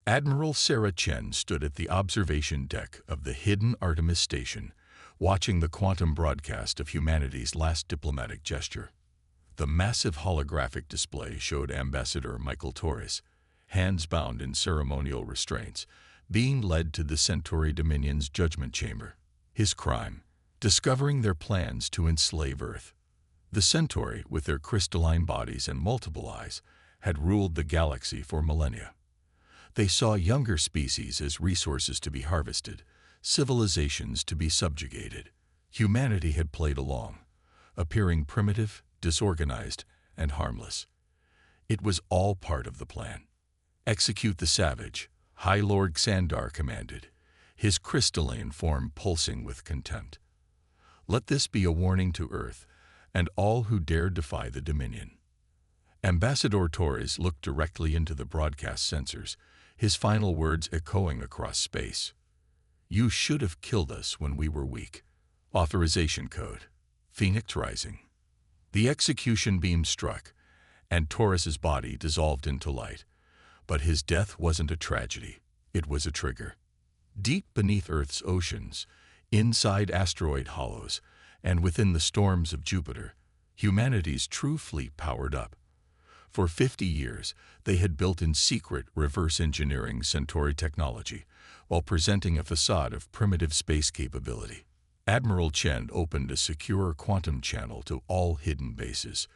Admiral Sarah Chen stood at the observation deck of the hidden Artemis station, watching the quantum broadcast of humanity's last diplomatic gesture. The massive holographic display showed Ambassador Michael Torres, hands bound in ceremonial restraints, being led to the Centauri Dominion's judgment chamber. His crime: discovering their plans to enslave Earth. The Centauri, with their crystalline bodies and multiple eyes, had ruled the galaxy for millennia. They saw younger species as resources to be harvested, civilizations to be subjugated. Humanity had played along, appearing primitive, disorganized, and harmless. It was all part of the plan. Execute the savage, High Lord Xandar commanded, his crystalline form pulsing with contempt. Let this be a warning to Earth and all who dare defy the Dominion. Ambassador Torres looked directly into the broadcast sensors, his final words echoing across space. You should have killed us when we were weak. Authorization code: Phoenix Rising. The execution beam struck, and Torres's body dissolved into light. But his death wasn't a tragedy, it was a trigger. Deep beneath Earth's oceans, inside asteroid hollows, and within the storms of Jupiter, humanity's true fleet powered up. For 50 years, they had built in secret reverse engineering Centauri technology, while presenting a facade of primitive space capability. Admiral Chen opened a secure quantum channel to all hidden bases.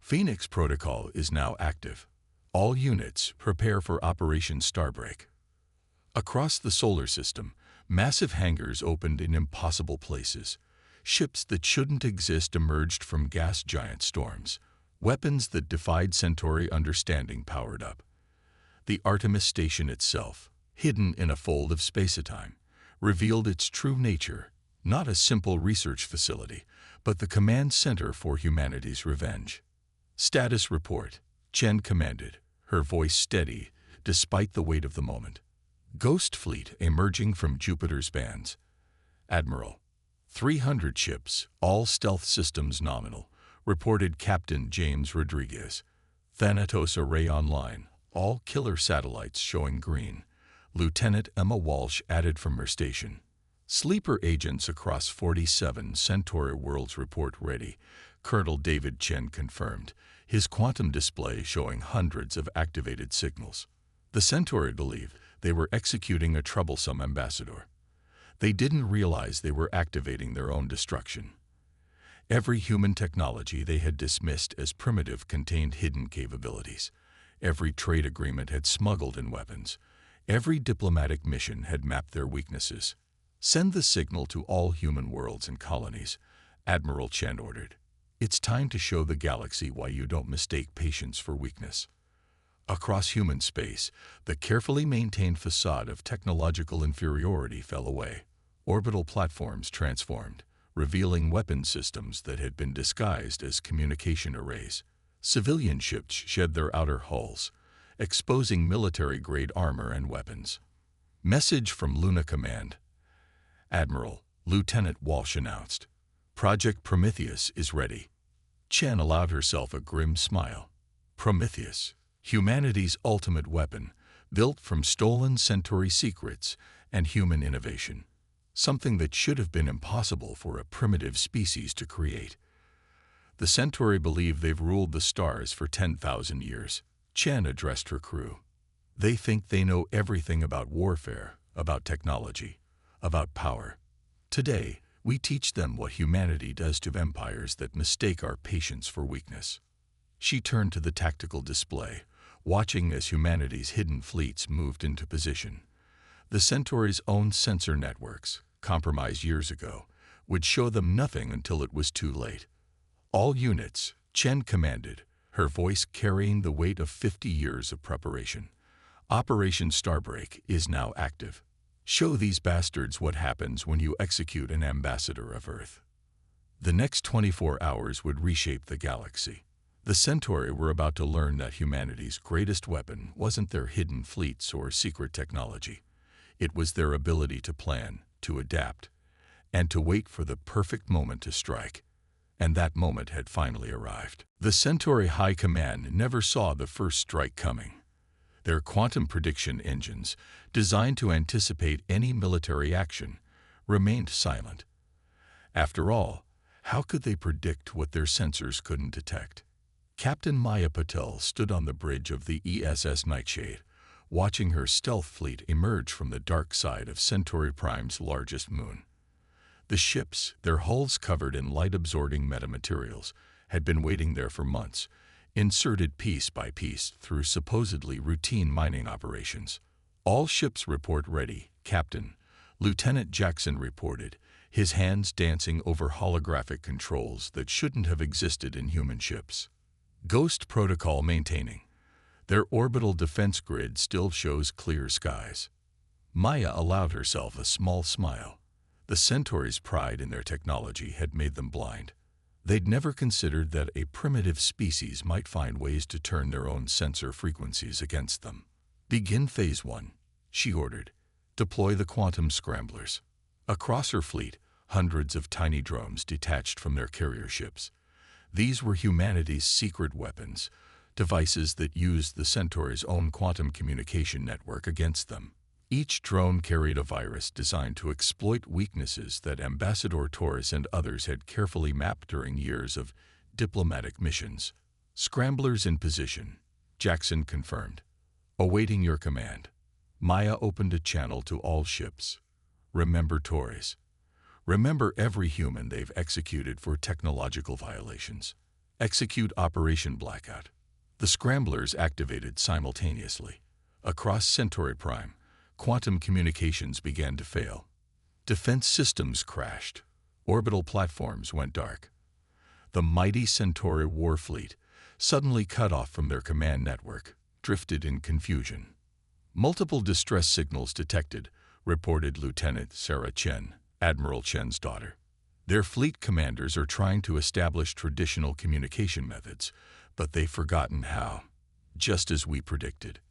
Phoenix Protocol is now active. All units prepare for Operation Starbreak. Across the solar system, massive hangars opened in impossible places. Ships that shouldn't exist emerged from gas giant storms. Weapons that defied Centauri understanding powered up. The Artemis station itself, hidden in a fold of space-time, revealed its true nature, not a simple research facility, but the command center for humanity's revenge. Status report: Chen commanded, her voice steady despite the weight of the moment. Ghost fleet emerging from Jupiter's bands. Admiral: 300 ships, all stealth systems nominal, reported Captain James Rodriguez. Thanatos array online, all killer satellites showing green. Lieutenant Emma Walsh added from her station. Sleeper agents across 47 Centauri worlds report ready. Colonel David Chen confirmed, his quantum display showing hundreds of activated signals. The Centauri believed they were executing a troublesome ambassador. They didn't realize they were activating their own destruction. Every human technology they had dismissed as primitive contained hidden capabilities. Every trade agreement had smuggled in weapons. Every diplomatic mission had mapped their weaknesses. Send the signal to all human worlds and colonies, Admiral Chen ordered. It's time to show the galaxy why you don't mistake patience for weakness. Across human space, the carefully maintained facade of technological inferiority fell away. Orbital platforms transformed, revealing weapon systems that had been disguised as communication arrays. Civilian ships shed their outer hulls, exposing military-grade armor and weapons. Message from Luna Command. Admiral, Lieutenant Walsh announced. Project Prometheus is ready. Chen allowed herself a grim smile. Prometheus, humanity's ultimate weapon, built from stolen Centauri secrets and human innovation. Something that should have been impossible for a primitive species to create. The Centauri believe they've ruled the stars for 10,000 years. Chen addressed her crew. They think they know everything about warfare, about technology, about power. Today, we teach them what humanity does to empires that mistake our patience for weakness. She turned to the tactical display, watching as humanity's hidden fleets moved into position. The Centauri's own sensor networks, compromised years ago, would show them nothing until it was too late. All units, Chen commanded, her voice carrying the weight of 50 years of preparation. Operation Starbreak is now active. Show these bastards what happens when you execute an ambassador of Earth. The next 24 hours would reshape the galaxy. The Centauri were about to learn that humanity's greatest weapon wasn't their hidden fleets or secret technology. It was their ability to plan, to adapt, and to wait for the perfect moment to strike. And that moment had finally arrived. The Centauri High Command never saw the first strike coming. Their quantum prediction engines, designed to anticipate any military action, remained silent. After all, how could they predict what their sensors couldn't detect? Captain Maya Patel stood on the bridge of the ESS Nightshade, watching her stealth fleet emerge from the dark side of Centauri Prime's largest moon. The ships, their hulls covered in light-absorbing metamaterials, had been waiting there for months, inserted piece by piece through supposedly routine mining operations. "All ships report ready, Captain," Lieutenant Jackson reported, his hands dancing over holographic controls that shouldn't have existed in human ships. "Ghost protocol maintaining. Their orbital defense grid still shows clear skies." Maya allowed herself a small smile. The Centauri's pride in their technology had made them blind. They'd never considered that a primitive species might find ways to turn their own sensor frequencies against them. "Begin Phase 1, she ordered. "Deploy the quantum scramblers." Across her fleet, hundreds of tiny drones detached from their carrier ships. These were humanity's secret weapons, devices that used the Centauri's own quantum communication network against them. Each drone carried a virus designed to exploit weaknesses that Ambassador Torres and others had carefully mapped during years of diplomatic missions. "Scramblers in position," Jackson confirmed. "Awaiting your command." Maya opened a channel to all ships. "Remember Torres. Remember every human they've executed for technological violations. Execute Operation Blackout." The scramblers activated simultaneously. Across Centauri Prime, quantum communications began to fail. Defense systems crashed. Orbital platforms went dark. The mighty Centauri war fleet, suddenly cut off from their command network, drifted in confusion. "Multiple distress signals detected," reported Lieutenant Sarah Chen, Admiral Chen's daughter. "Their fleet commanders are trying to establish traditional communication methods, but they've forgotten how." Just as we predicted.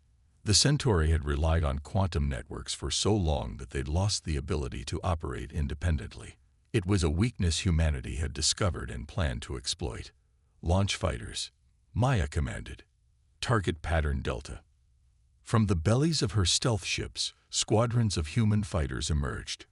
The Centauri had relied on quantum networks for so long that they'd lost the ability to operate independently. It was a weakness humanity had discovered and planned to exploit. "Launch fighters," Maya commanded. "Target pattern Delta." From the bellies of her stealth ships, squadrons of human fighters emerged.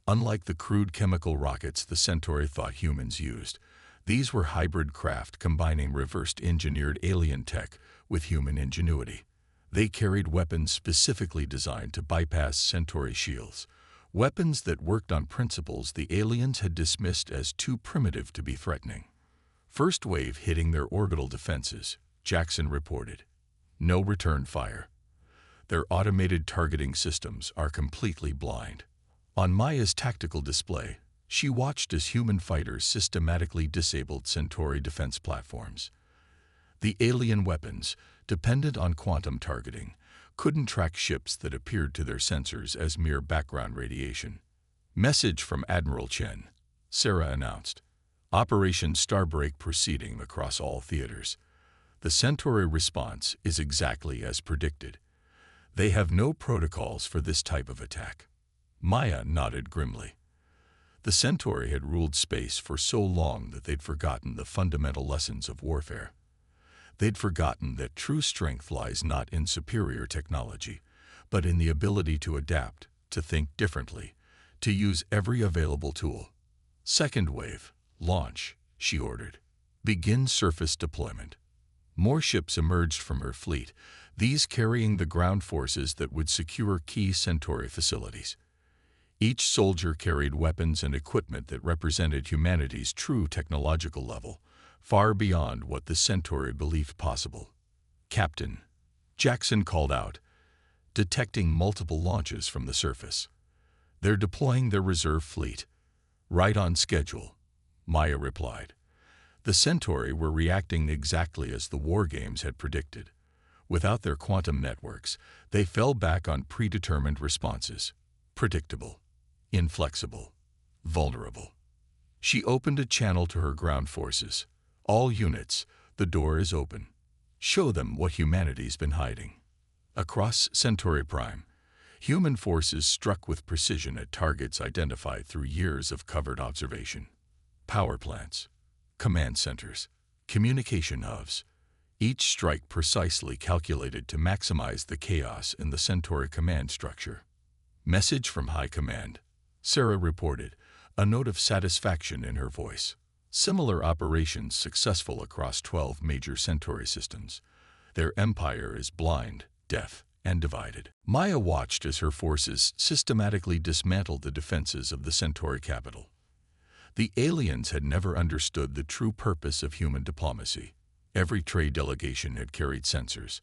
Unlike the crude chemical rockets the Centauri thought humans used, these were hybrid craft combining reversed-engineered alien tech with human ingenuity. They carried weapons specifically designed to bypass Centauri shields, weapons that worked on principles the aliens had dismissed as too primitive to be threatening. "First wave hitting their orbital defenses," Jackson reported. "No return fire. Their automated targeting systems are completely blind." On Maya's tactical display, she watched as human fighters systematically disabled Centauri defense platforms. The alien weapons, dependent on quantum targeting, couldn't track ships that appeared to their sensors as mere background radiation. "Message from Admiral Chen," Sarah announced. "Operation Starbreak proceeding across all theaters. The Centauri response is exactly as predicted. They have no protocols for this type of attack." Maya nodded grimly. The Centauri had ruled space for so long that they'd forgotten the fundamental lessons of warfare. They'd forgotten that true strength lies not in superior technology, but in the ability to adapt, to think differently, to use every available tool. "Second wave, launch," she ordered. "Begin surface deployment." More ships emerged from her fleet, these carrying the ground forces that would secure key Centauri facilities. Each soldier carried weapons and equipment that represented humanity's true technological level, far beyond what the Centauri believed possible. "Captain," Jackson called out, detecting multiple launches from the surface. "They're deploying their reserve fleet." "Right on schedule," Maya replied. The Centauri were reacting exactly as the war games had predicted. Without their quantum networks, they fell back on predetermined responses. Predictable, inflexible, vulnerable. She opened a channel to her ground forces. "All units, the door is open. Show them what humanity's been hiding." Across Centauri Prime, human forces struck with precision at targets identified through years of covered observation. Power plants, command centers, communication hubs. each strike precisely calculated to maximize the chaos in the Centauri command structure. "Message from High Command," Sarah reported, a note of satisfaction in her voice. "Similar operations successful across 12 major Centauri systems. Their empire is blind, deaf, and divided." Maya watched as her forces systematically dismantled the defenses of the Centauri capital. The aliens had never understood the true purpose of human diplomacy. Every trade delegation had carried sensors.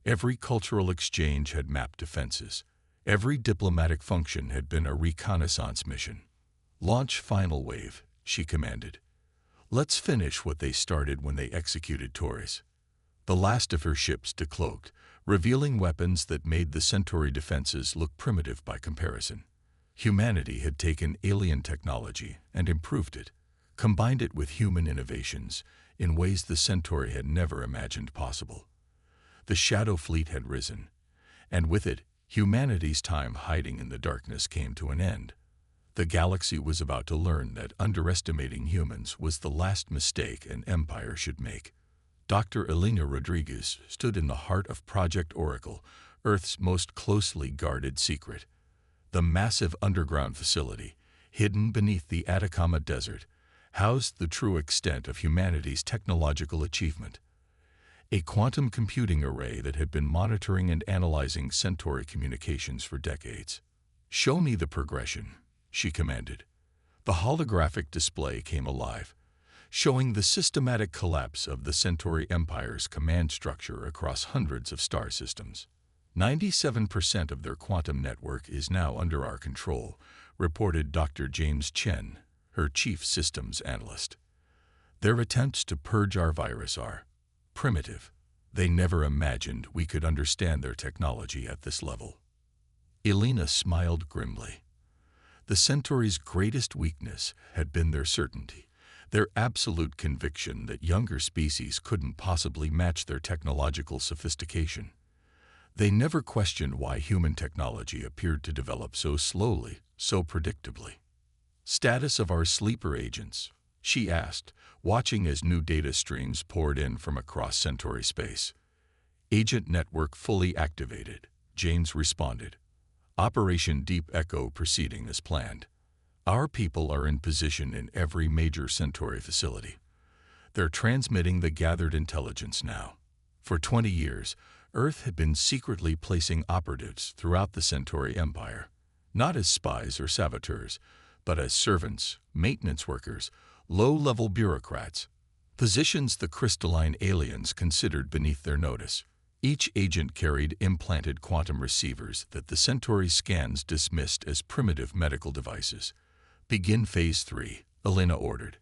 Every cultural exchange had mapped defenses. Every diplomatic function had been a reconnaissance mission. "Launch final wave," she commanded. "Let's finish what they started when they executed Torres." The last of her ships decloaked, revealing weapons that made the Centauri defenses look primitive by comparison. Humanity had taken alien technology and improved it, combined it with human innovations in ways the Centauri had never imagined possible. The Shadow Fleet had risen, and with it, humanity's time hiding in the darkness came to an end. The galaxy was about to learn that underestimating humans was the last mistake an empire should make. Dr. Elena Rodriguez stood in the heart of Project Oracle, Earth's most closely guarded secret. The massive underground facility, hidden beneath the Atacama Desert, housed the true extent of humanity's technological achievement. A quantum computing array that had been monitoring and analyzing Centauri communications for decades. "Show me the progression," she commanded. The holographic display came alive, showing the systematic collapse of the Centauri Empire's command structure across hundreds of star systems. 97% of their quantum network is now under our control, reported Dr. James Chen, her chief systems analyst. "Their attempts to purge our virus are primitive. They never imagined we could understand their technology at this level." Elena smiled grimly. The Centauri's greatest weakness had been their certainty, their absolute conviction that younger species couldn't possibly match their technological sophistication. They never questioned why human technology appeared to develop so slowly, so predictably. "Status of our sleeper agents?" she asked, watching as new data streams poured in from across Centauri space. "Agent network fully activated," James responded. "Operation Deep Echo proceeding as planned. Our people are in position in every major Centauri facility. They're transmitting the gathered intelligence now. For 20 years, Earth had been secretly placing operatives throughout the Centauri Empire, not as spies or saboteurs, but as servants, maintenance workers, low-level bureaucrats, positions the crystalline aliens considered beneath their notice. Each agent carried implanted quantum receivers that the Centauri scans dismissed as primitive medical devices. "Begin Phase 3, Elena ordered.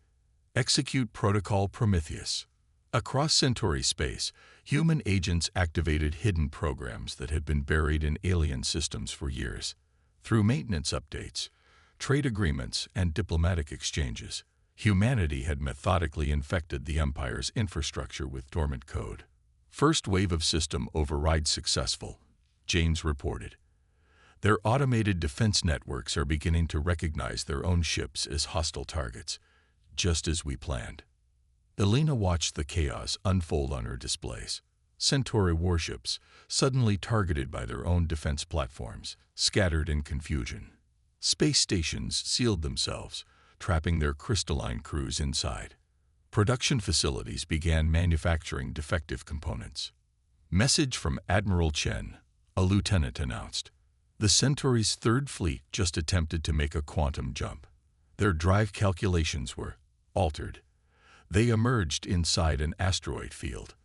"Execute Protocol Prometheus." Across Centauri space, human agents activated hidden programs that had been buried in alien systems for years. Through maintenance updates, trade agreements, and diplomatic exchanges, humanity had methodically infected the Empire's infrastructure with dormant code. "First wave of system override successful," James reported. "Their automated defense networks are beginning to recognize their own ships as hostile targets, just as we planned." Elena watched the chaos unfold on her displays. Centauri warships, suddenly targeted by their own defense platforms, scattered in confusion. Space stations sealed themselves, trapping their crystalline crews inside. Production facilities began manufacturing defective components. "Message from Admiral Chen," a lieutenant announced. "The Centauri's third fleet just attempted to make a quantum jump. Their drive calculations were altered. They emerged inside an asteroid field."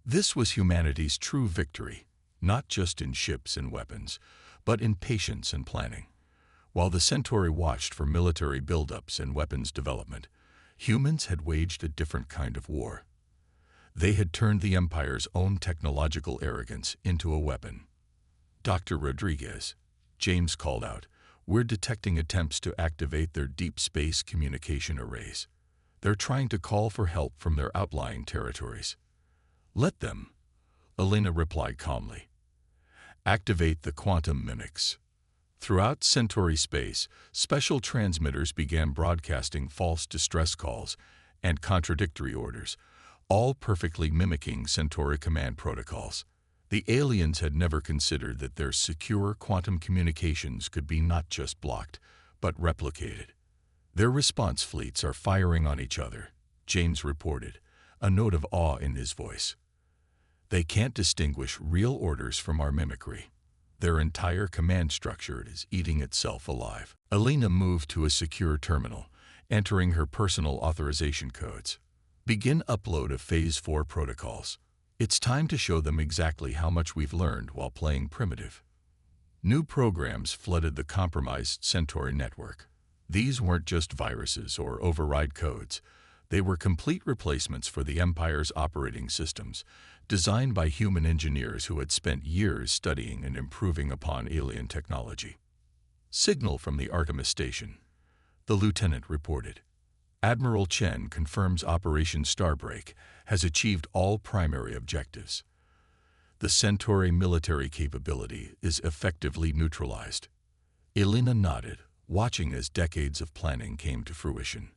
This was humanity's true victory, not just in ships and weapons, but in patience and planning. While the Centauri watched for military buildups and weapons development, humans had waged a different kind of war. They had turned the Empire's own technological arrogance into a weapon. "Dr. Rodriguez," James called out, "we're detecting attempts to activate their deep space communication arrays. They're trying to call for help from their outlying territories." "Let them," Elena replied calmly. "Activate the quantum mimics." Throughout Centauri space, special transmitters began broadcasting false distress calls and contradictory orders, all perfectly mimicking Centauri command protocols. The aliens had never considered that their secure quantum communications could be not just blocked, but replicated. Their response fleets are firing on each other, James reported, a note of awe in his voice. They can't distinguish real orders from our mimicry. Their entire command structure is eating itself alive. Elena moved to a secure terminal, entering her personal authorization codes. Begin upload of Phase 4 protocols. It's time to show them exactly how much we've learned while playing primitive. New programs flooded the compromised Centauri network. These weren't just viruses or override codes. They were complete replacements for the Empire's operating systems, designed by human engineers who had spent years studying and improving upon alien technology. Signal from the Artemis station. The lieutenant reported. Admiral Chen confirms Operation Starbreak has achieved all primary objectives. The Centauri military capability is effectively neutralized. Elena nodded, watching as decades of planning came to fruition.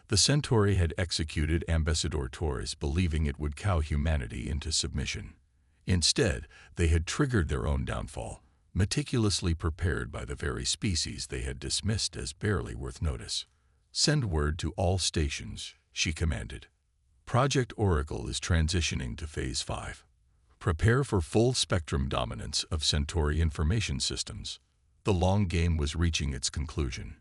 The Centauri had executed Ambassador Torres believing it would cow humanity into submission. Instead, they had triggered their own downfall, meticulously prepared by the very species they had dismissed as barely worth notice. Send word to all stations, she commanded. Project Oracle is transitioning to Phase 5. Prepare for full spectrum dominance of Centauri information systems. The long game was reaching its conclusion.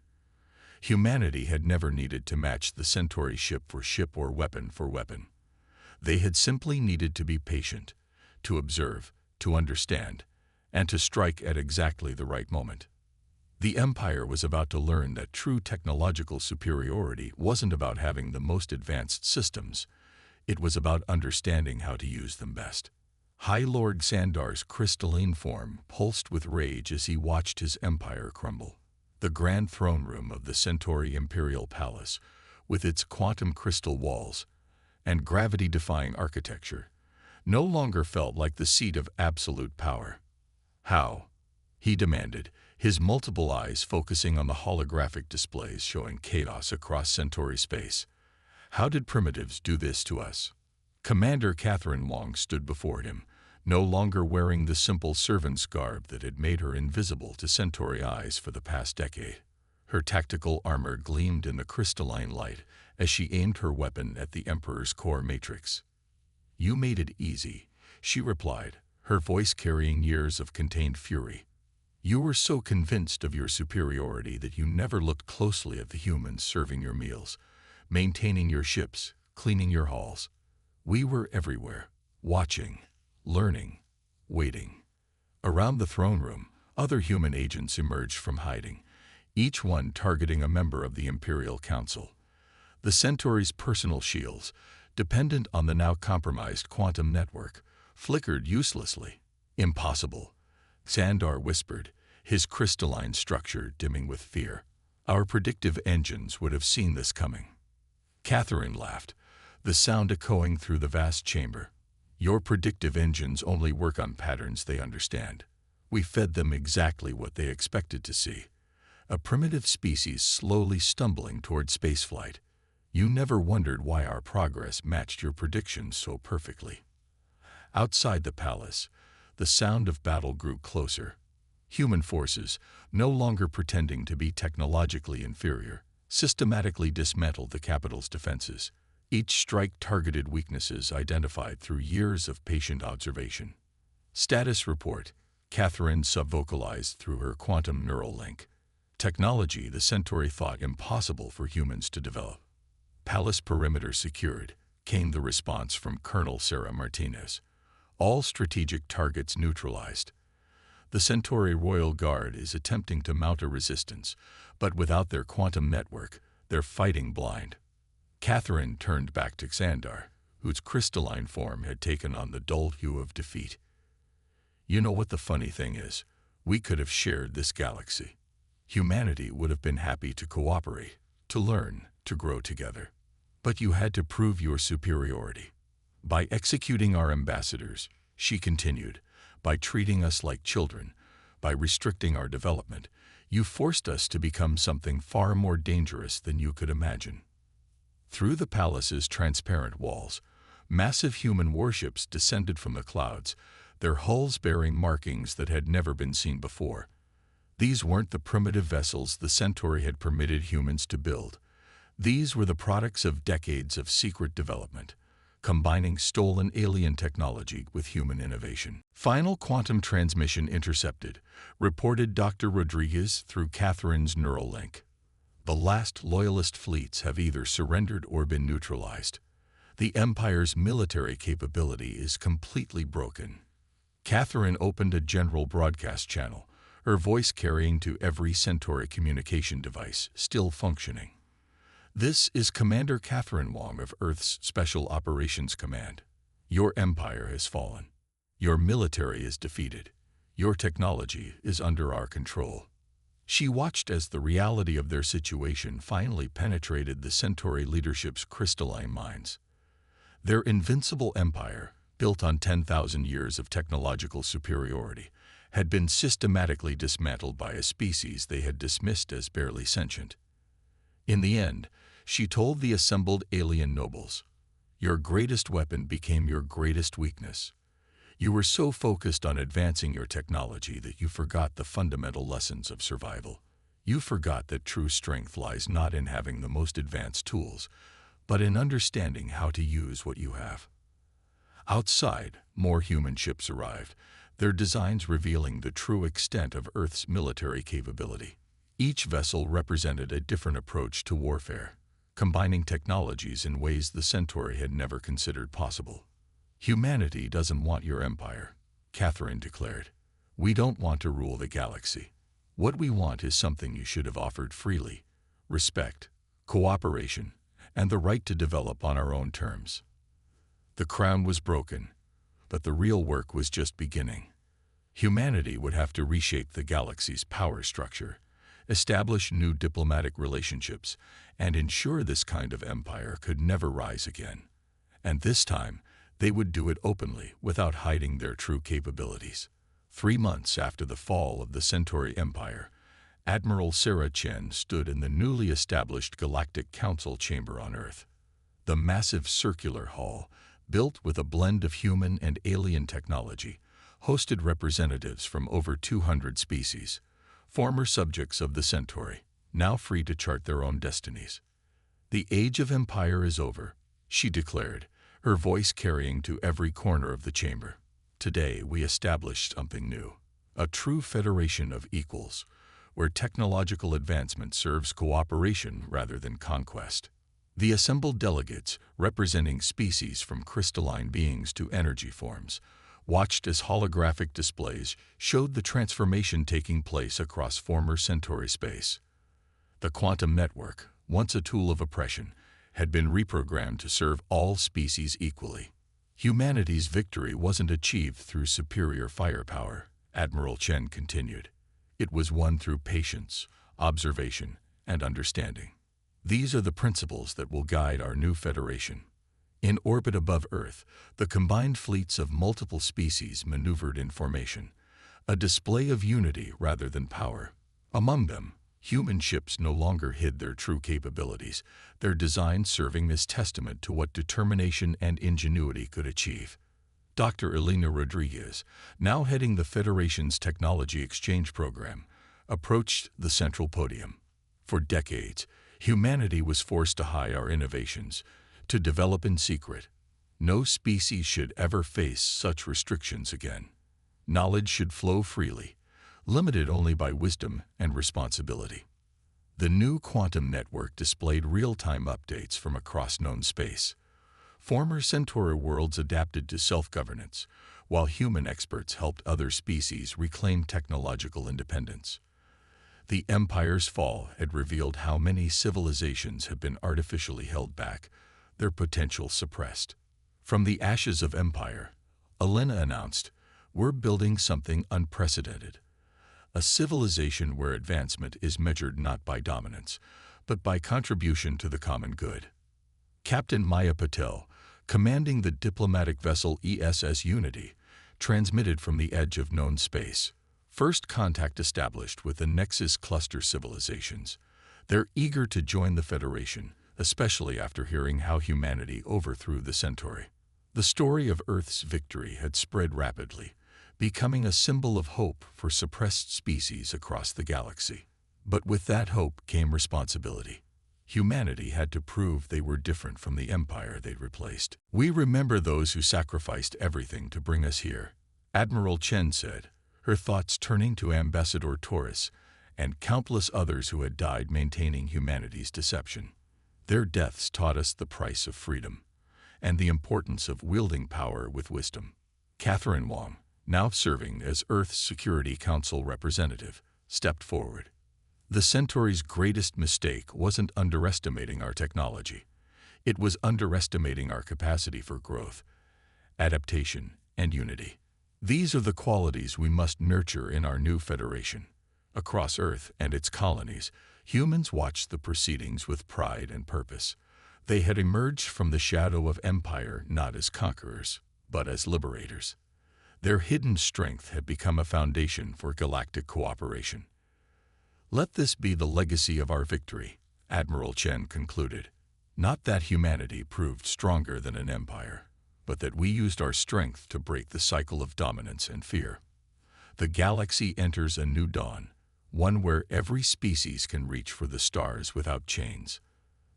Humanity had never needed to match the Centauri ship for ship or weapon for weapon. They had simply needed to be patient, to observe, to understand, and to strike at exactly the right moment. The Empire was about to learn that true technological superiority wasn't about having the most advanced systems. It was about understanding how to use them best. High Lord Xandar's crystalline form pulsed with rage as he watched his empire crumble. The grand throne room of the Centauri Imperial Palace, with its quantum crystal walls and gravity-defying architecture, no longer felt like the seat of absolute power. How? He demanded, his multiple eyes focusing on the holographic displays showing chaos across Centauri space. How did primitives do this to us? Commander Catherine Wong stood before him, no longer wearing the simple servant's garb that had made her invisible to Centauri eyes for the past decade. Her tactical armor gleamed in the crystalline light as she aimed her weapon at the Emperor's core matrix. "You made it easy," she replied, her voice carrying years of contained fury. "You were so convinced of your superiority that you never looked closely at the humans serving your meals, maintaining your ships, cleaning your halls. We were everywhere, watching, learning, waiting." Around the throne room, other human agents emerged from hiding, each one targeting a member of the Imperial Council. The Centauri's personal shields, dependent on the now compromised quantum network, flickered uselessly. "Impossible," Xandar whispered, his crystalline structure dimming with fear. "Our predictive engines would have seen this coming." Catherine laughed, the sound echoing through the vast chamber. "Your predictive engines only work on patterns they understand. We fed them exactly what they expected to see. A primitive species slowly stumbling toward spaceflight. You never wondered why our progress matched your predictions so perfectly." Outside the palace, the sound of battle grew closer. Human forces, no longer pretending to be technologically inferior, systematically dismantled the capital's defenses. Each strike targeted weaknesses identified through years of patient observation. "Status report," Catherine subvocalized through her quantum neural link. "Technology the Centauri thought impossible for humans to develop." "Palace perimeter secured," came the response from Colonel Sarah Martinez. "All strategic targets neutralized. The Centauri Royal Guard is attempting to mount a resistance, but without their quantum network, they're fighting blind." Catherine turned back to Xandar, whose crystalline form had taken on the dull hue of defeat. "You know what the funny thing is? We could have shared this galaxy. Humanity would have been happy to cooperate, to learn, to grow together. But you had to prove your superiority. By executing our ambassadors," she continued, "by treating us like children, by restricting our development, you forced us to become something far more dangerous than you could imagine." Through the palace's transparent walls, Massive human warships descended from the clouds, their hulls bearing markings that had never been seen before. These weren't the primitive vessels the Centauri had permitted humans to build. These were the products of decades of secret development, combining stolen alien technology with human innovation. Final quantum transmission intercepted, reported Dr. Rodriguez through Catherine's neural link. The last Loyalist fleets have either surrendered or been neutralized. The Empire's military capability is completely broken. Catherine opened a general broadcast channel, her voice carrying to every Centauri communication device, still functioning. This is Commander Catherine Wong of Earth's Special Operations Command. Your empire has fallen. Your military is defeated. Your technology is under our control. She watched as the reality of their situation finally penetrated the Centauri leadership's crystalline minds. Their invincible empire, built on 10,000 years of technological superiority, had been systematically dismantled by a species they had dismissed as barely sentient. In the end, she told the assembled alien nobles, "Your greatest weapon became your greatest weakness. You were so focused on advancing your technology that you forgot the fundamental lessons of survival. You forgot that true strength lies not in having the most advanced tools, but in understanding how to use what you have." Outside, more human ships arrived, their designs revealing the true extent of Earth's military capability. Each vessel represented a different approach to warfare, combining technologies in ways the Centauri had never considered possible. "Humanity doesn't want your empire," Catherine declared. "We don't want to rule the galaxy. What we want is something you should have offered freely: respect, cooperation, and the right to develop on our own terms." The crown was broken, but the real work was just beginning. Humanity would have to reshape the galaxy's power structure, establish new diplomatic relationships, and ensure this kind of empire could never rise again. And this time, they would do it openly, without hiding their true capabilities. 3 months after the fall of the Centauri Empire, Admiral Sarah Chen stood in the newly established Galactic Council chamber on Earth. The massive circular hall, built with a blend of human and alien technology, hosted representatives from over 200 species, former subjects of the Centauri, now free to chart their own destinies. "The age of empire is over," she declared, her voice carrying to every corner of the chamber. "Today we established something new, a true federation of equals, where technological advancement serves cooperation rather than conquest." The assembled delegates, representing species from crystalline beings to energy forms, watched as holographic displays showed the transformation taking place across former Centauri space. The quantum network, once a tool of oppression, had been reprogrammed to serve all species equally. Humanity's victory wasn't achieved through superior firepower, Admiral Chen continued. It was won through patience, observation, and understanding. These are the principles that will guide our new federation. In orbit above Earth, the combined fleets of multiple species maneuvered in formation, a display of unity rather than power. Among them, human ships no longer hid their true capabilities, their design serving as testament to what determination and ingenuity could achieve. Dr. Elena Rodriguez, now heading the Federation's Technology Exchange Program, approached the central podium. For decades, humanity was forced to hide our innovations, to develop in secret. No species should ever face such restrictions again. Knowledge should flow freely, limited only by wisdom and responsibility. The new quantum network displayed real-time updates from across known space. Former Centauri worlds adapted to self-governance, while human experts helped other species reclaim technological independence. The Empire's fall had revealed how many civilizations have been artificially held back, their potential suppressed. From the ashes of empire, Elena announced, "We're building something unprecedented. A civilization where advancement is measured not by dominance, but by contribution to the common good." Captain Maya Patel, commanding the diplomatic vessel ESS Unity, transmitted from the edge of known space. First contact established with the Nexus cluster civilizations. They're eager to join the Federation, especially after hearing how humanity overthrew the Centauri. The story of Earth's victory had spread rapidly, becoming a symbol of hope for suppressed species across the galaxy. But with that hope came responsibility. Humanity had to prove they were different from the empire they'd replaced. "We remember those who sacrificed everything to bring us here," Admiral Chen said, her thoughts turning to Ambassador Taurus and countless others who had died maintaining humanity's deception. Their deaths taught us the price of freedom and the importance of wielding power with wisdom. Catherine Wong, now serving as Earth's Security Council representative, stepped forward. "The Centauri's greatest mistake wasn't underestimating our technology. It was underestimating our capacity for growth, adaptation, and unity. These are the qualities we must nurture in our new Federation." Across Earth and its colonies, humans watched the proceedings with pride and purpose. They had emerged from the shadow of empire not as conquerors, but as liberators. Their hidden strength had become a foundation for galactic cooperation. "Let this be the legacy of our victory," Admiral Chen concluded. "Not that humanity proved stronger than an empire, but that we used our strength to break the cycle of dominance and fear. The galaxy enters a new dawn, one where every species can reach for the stars without chains."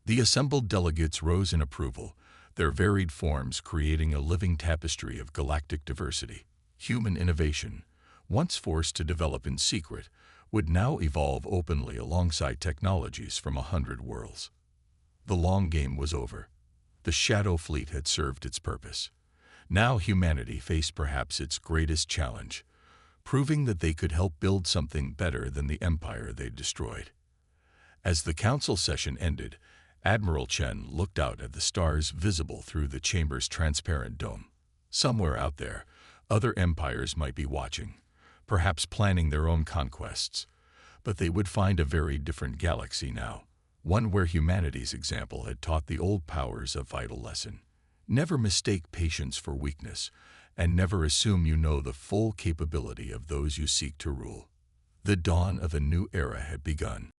The assembled delegates rose in approval, their varied forms creating a living tapestry of galactic diversity. Human innovation, once forced to develop in secret, would now evolve openly alongside technologies from 100 worlds. The long game was over. The Shadow Fleet had served its purpose. Now humanity faced perhaps its greatest challenge, proving that they could help build something better than the empire they'd destroyed. As the council session ended, Admiral Chen looked out at the stars visible through the chamber's transparent dome. Somewhere out there, other empires might be watching, perhaps planning their own conquests, but they would find a very different galaxy now, one where humanity's example had taught the old powers a vital lesson. Never mistake patience for weakness, and never assume you know the full capability of those you seek to rule. The dawn of a new era had begun.